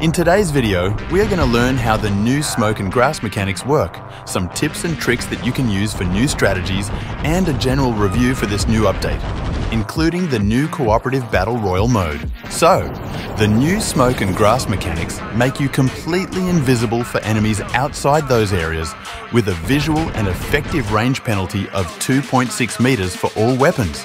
In today's video, we are going to learn how the new smoke and grass mechanics work, some tips and tricks that you can use for new strategies, and a general review for this new update, including the new cooperative battle royal mode. So, the new smoke and grass mechanics make you completely invisible for enemies outside those areas, with a visual and effective range penalty of 2.6 meters for all weapons,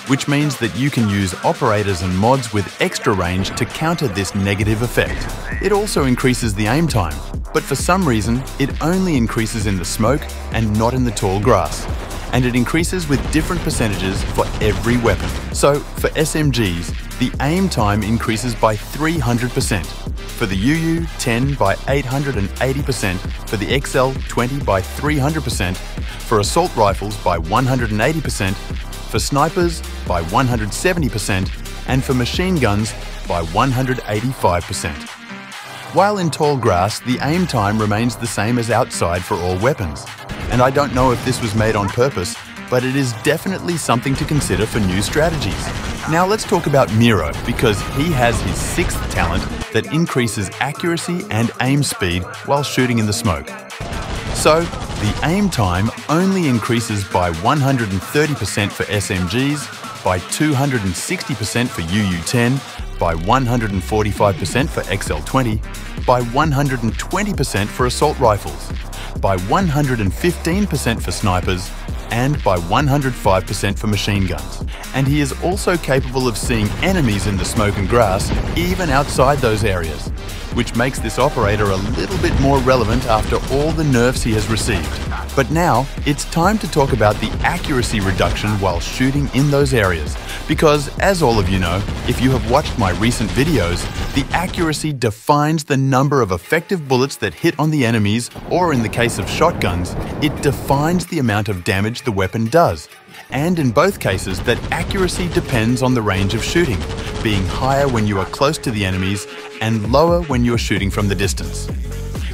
which means that you can use operators and mods with extra range to counter this negative effect. It also increases the aim time, but for some reason it only increases in the smoke and not in the tall grass. And it increases with different percentages for every weapon. So for SMGs, the aim time increases by 300%, for the UU 10 by 880%, for the XL 20 by 300%, for assault rifles by 180%, for snipers by 170%, and for machine guns by 185%. While in tall grass, the aim time remains the same as outside for all weapons. And I don't know if this was made on purpose, but it is definitely something to consider for new strategies. Now let's talk about Miro, because he has his 6th talent that increases accuracy and aim speed while shooting in the smoke. So, the aim time only increases by 130% for SMGs, by 260% for UU-10, by 145% for XL-20, by 120% for assault rifles, by 115% for snipers, and by 105% for machine guns. And he is also capable of seeing enemies in the smoke and grass, even outside those areas, which makes this operator a little bit more relevant after all the nerfs he has received. But now, it's time to talk about the accuracy reduction while shooting in those areas. Because, as all of you know, if you have watched my recent videos, the accuracy defines the number of effective bullets that hit on the enemies, or in the case of shotguns, it defines the amount of damage the weapon does. And in both cases, that accuracy depends on the range of shooting, being higher when you are close to the enemies and lower when you are shooting from the distance.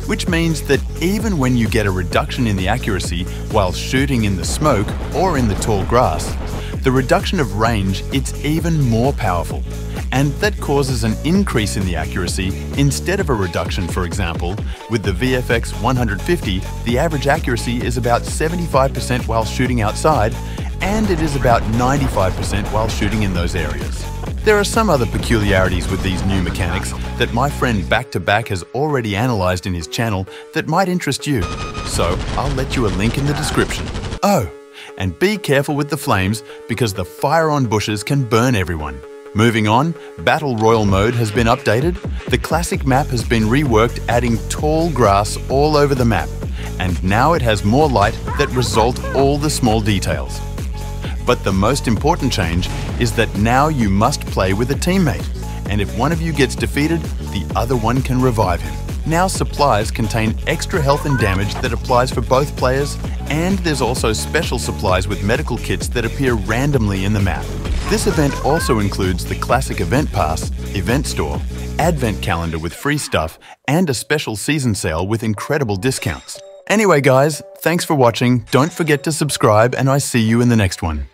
Which means that even when you get a reduction in the accuracy while shooting in the smoke or in the tall grass, the reduction of range, it's even more powerful. And that causes an increase in the accuracy instead of a reduction. For example, with the VFX 150, the average accuracy is about 75% while shooting outside, and it is about 95% while shooting in those areas. There are some other peculiarities with these new mechanics that my friend Back to Back has already analysed in his channel that might interest you, so I'll let you a link in the description. Oh, and be careful with the flames, because the fire on bushes can burn everyone. Moving on, Battle Royal mode has been updated, the classic map has been reworked, adding tall grass all over the map, and now it has more light that resolve all the small details. But the most important change is that now you must play with a teammate, and if one of you gets defeated, the other one can revive him. Now supplies contain extra health and damage that applies for both players, and there's also special supplies with medical kits that appear randomly in the map. This event also includes the classic event pass, event store, advent calendar with free stuff, and a special season sale with incredible discounts. Anyway guys, thanks for watching, don't forget to subscribe, and I see you in the next one.